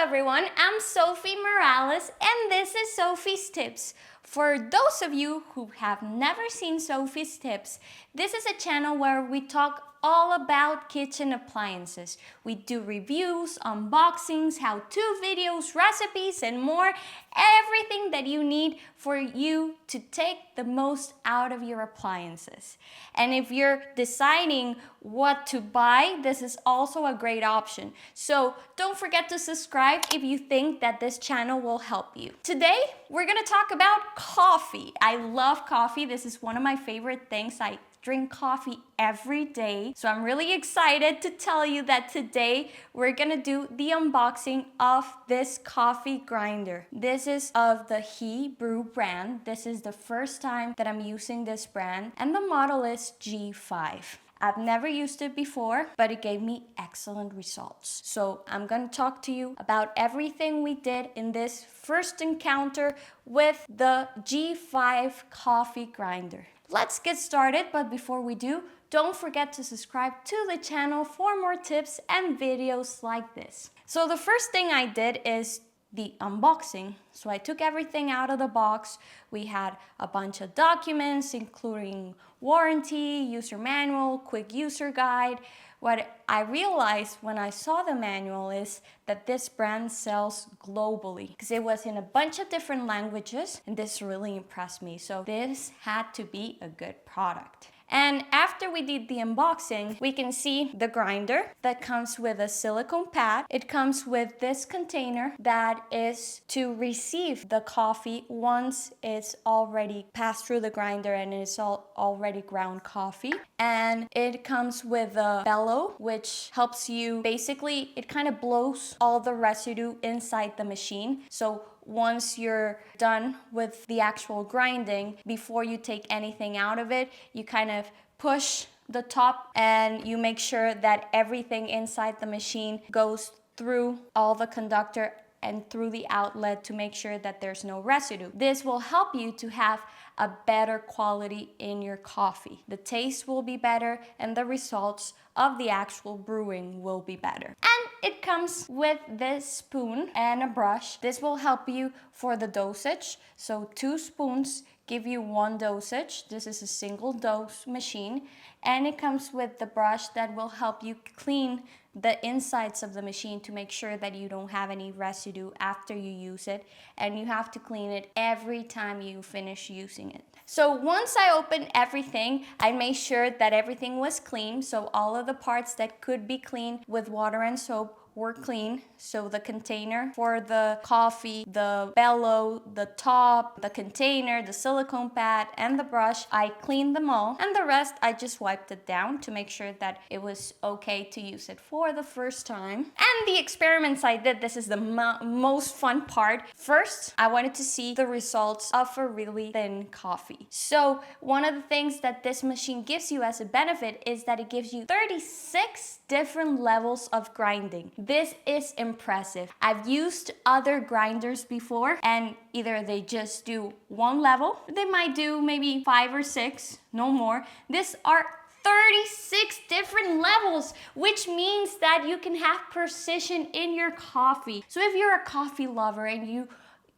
everyone, I'm Sofi Morales and this is Sofi's Tips. For those of you who have never seen Sofi's Tips, this is a channel where we talk all about kitchen appliances. We do reviews, unboxings, how-to videos, recipes, and more. Everything that you need for you to take the most out of your appliances. And if you're deciding what to buy, this is also a great option. So don't forget to subscribe if you think that this channel will help you. Today, we're gonna talk about coffee. I love coffee. This is one of my favorite things. I drink coffee every day. So I'm really excited to tell you that today we're gonna do the unboxing of this coffee grinder. This is of the HiBREW brand. This is the first time that I'm using this brand and the model is G5. I've never used it before, but it gave me excellent results. So I'm gonna talk to you about everything we did in this first encounter with the G5 coffee grinder. Let's get started, but before we do, don't forget to subscribe to the channel for more tips and videos like this. So the first thing I did is the unboxing. So I took everything out of the box. We had a bunch of documents, including warranty, user manual, quick user guide. What I realized when I saw the manual is that this brand sells globally because it was in a bunch of different languages and this really impressed me. So this had to be a good product. And after we did the unboxing, we can see the grinder that comes with a silicone pad. It comes with this container that is to receive the coffee once it's already passed through the grinder and it's already ground coffee. And it comes with a bellow, which helps you, basically, it kind of blows all the residue inside the machine. So once you're done with the actual grinding, before you take anything out of it, you kind of push the top and you make sure that everything inside the machine goes through all the conductor and through the outlet to make sure that there's no residue. This will help you to have a better quality in your coffee. The taste will be better and the results of the actual brewing will be better. And it comes with this spoon and a brush. This will help you for the dosage. So 2 spoons give you 1 dosage. This is a single dose machine. And it comes with the brush that will help you clean the insides of the machine to make sure that you don't have any residue after you use it. And you have to clean it every time you finish using it. So once I opened everything, I made sure that everything was clean. So all of the parts that could be cleaned with water and soap were clean. So the container for the coffee, the bellow, the top, the container, the silicone pad, and the brush, I cleaned them all. And the rest, I just wiped it down to make sure that it was okay to use it for the first time. And the experiments I did, this is the most fun part. First, I wanted to see the results of a really thin coffee. So one of the things that this machine gives you as a benefit is that it gives you 36 different levels of grinding. This is impressive. I've used other grinders before and either they just do 1 level, they might do maybe 5 or 6, no more. These are 36 different levels, which means that you can have precision in your coffee. So if you're a coffee lover and you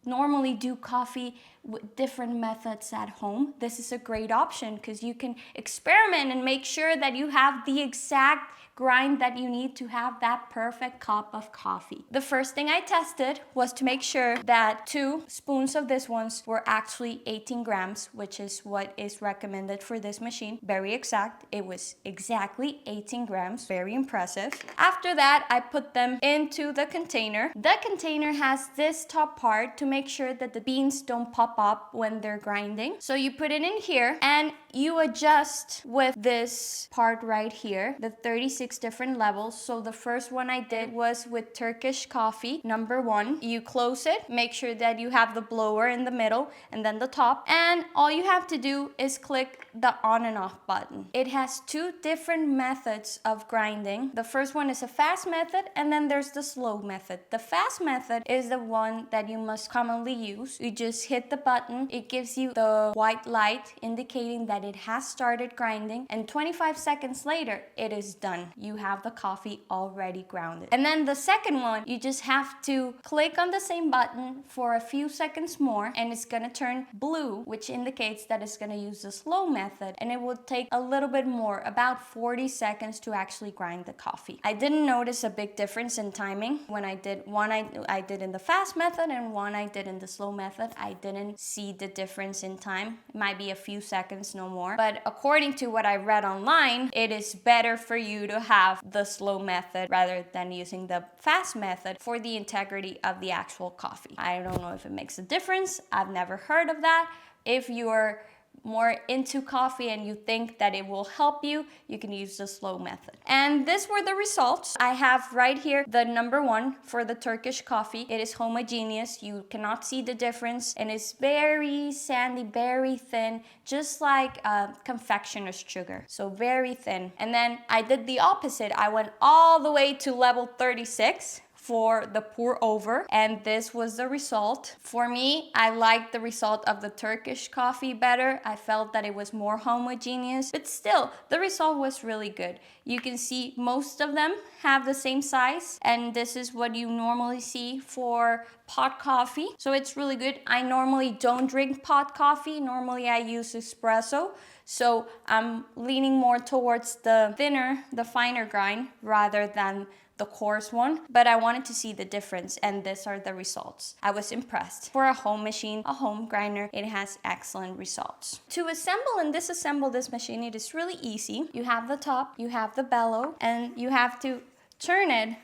normally do coffee with different methods at home, this is a great option because you can experiment and make sure that you have the exact grind that you need to have that perfect cup of coffee. The first thing I tested was to make sure that 2 spoons of this ones were actually 18 grams, which is what is recommended for this machine. Very exact. It was exactly 18 grams. Very impressive. After that, I put them into the container. The container has this top part to make sure that the beans don't pop up when they're grinding. So you put it in here and you adjust with this part right here, the 36 different levels. So the first one I did was with Turkish coffee, number 1. You close it, make sure that you have the blower in the middle and then the top. And all you have to do is click the on and off button. It has 2 different methods of grinding. The first one is a fast method and then there's the slow method. The fast method is the one that you must commonly use. You just hit the button, it gives you the white light indicating that it has started grinding, and 25 seconds later it is done. done. You have the coffee already grounded. And then the second one, you just have to click on the same button for a few seconds more, and it's gonna turn blue, which indicates that it's gonna use the slow method, and it will take a little bit more, about 40 seconds to actually grind the coffee. I didn't notice a big difference in timing when I did one. I did in the fast method and one I did in the slow method. I didn't see the difference in time. It might be a few seconds, no more. But according to what I read online, it is better for you to have the slow method rather than using the fast method for the integrity of the actual coffee. I don't know if it makes a difference. I've never heard of that. If you're more into coffee and you think that it will help you, you can use the slow method. And these were the results. I have right here the number one for the Turkish coffee. It is homogeneous. You cannot see the difference, and it's very sandy, very thin, just like confectioner's sugar. So very thin. And then I did the opposite. I went all the way to level 36 for the pour over, and this was the result. For me, I liked the result of the Turkish coffee better. I felt that it was more homogeneous, but still, the result was really good. You can see most of them have the same size, and this is what you normally see for pot coffee. So it's really good. I normally don't drink pot coffee. Normally I use espresso. So I'm leaning more towards the thinner, the finer grind rather than the coarse one, but I wanted to see the difference, and these are the results. I was impressed. For a home machine, a home grinder, it has excellent results. To assemble and disassemble this machine, it is really easy. You have the top, you have the bellow, and you have to turn it,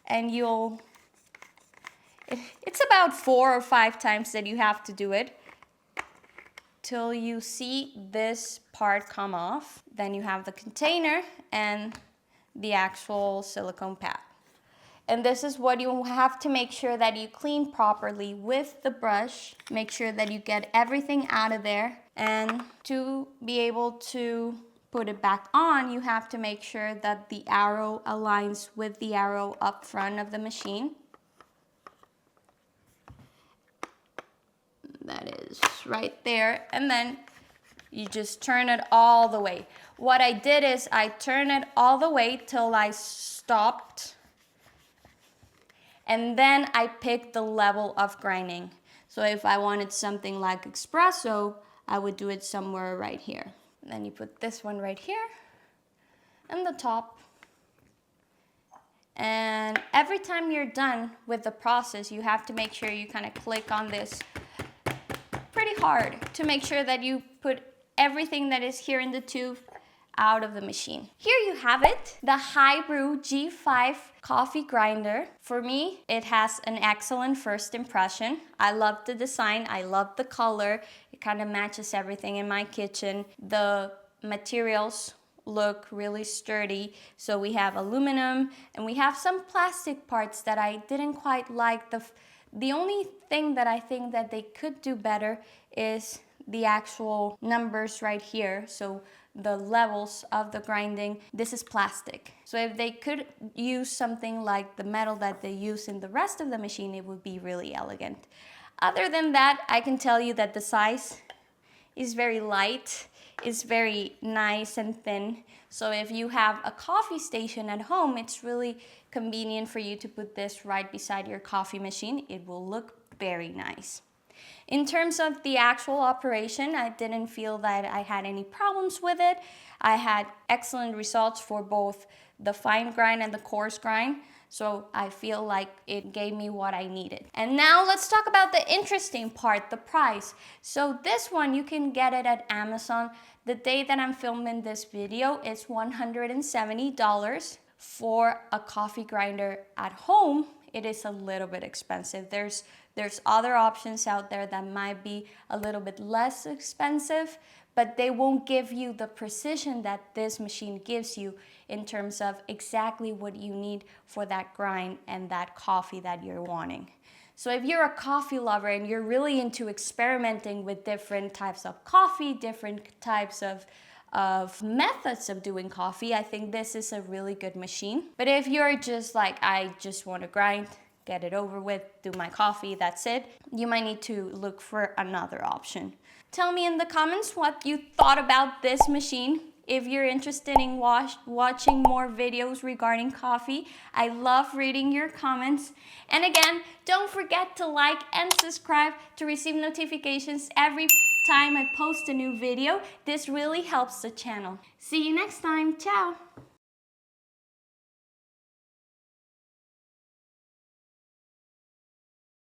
and it's about 4 or 5 times that you have to do it till you see this part come off. Then you have the container and the actual silicone pad. And this is what you have to make sure that you clean properly with the brush. Make sure that you get everything out of there. And to be able to put it back on, you have to make sure that the arrow aligns with the arrow up front of the machine. That is right there. And then you just turn it all the way. What I did is I turned it all the way till I stopped. And then I picked the level of grinding. So if I wanted something like espresso, I would do it somewhere right here. And then you put this one right here and the top. And every time you're done with the process, you have to make sure you kind of click on this pretty hard to make sure that you put everything that is here in the tube out of the machine. Here you have it, the HiBREW G5 coffee grinder. For me, it has an excellent first impression. I love the design, I love the color. It kind of matches everything in my kitchen. The materials look really sturdy. So we have aluminum and we have some plastic parts that I didn't quite like. The only thing that I think that they could do better is the actual numbers right here. So the levels of the grinding, this is plastic. So if they could use something like the metal that they use in the rest of the machine, it would be really elegant. Other than that, I can tell you that the size is very light, it's very nice and thin. So if you have a coffee station at home, it's really convenient for you to put this right beside your coffee machine. It will look very nice. In terms of the actual operation, I didn't feel that I had any problems with it. I had excellent results for both the fine grind and the coarse grind. So I feel like it gave me what I needed. And now let's talk about the interesting part, the price. So this one, you can get it at Amazon. The day that I'm filming this video, it's $170. For a coffee grinder at home, it is a little bit expensive. There's other options out there that might be a little bit less expensive, but they won't give you the precision that this machine gives you in terms of exactly what you need for that grind and that coffee that you're wanting. So if you're a coffee lover and you're really into experimenting with different types of coffee, different types of methods of doing coffee, I think this is a really good machine. But if you're just like, I just want to grind, get it over with, do my coffee, that's it, you might need to look for another option. Tell me in the comments what you thought about this machine. if you're interested in watching more videos regarding coffee. I love reading your comments. And again, don't forget to like and subscribe to receive notifications every time I post a new video. This really helps the channel. See you next time. Ciao!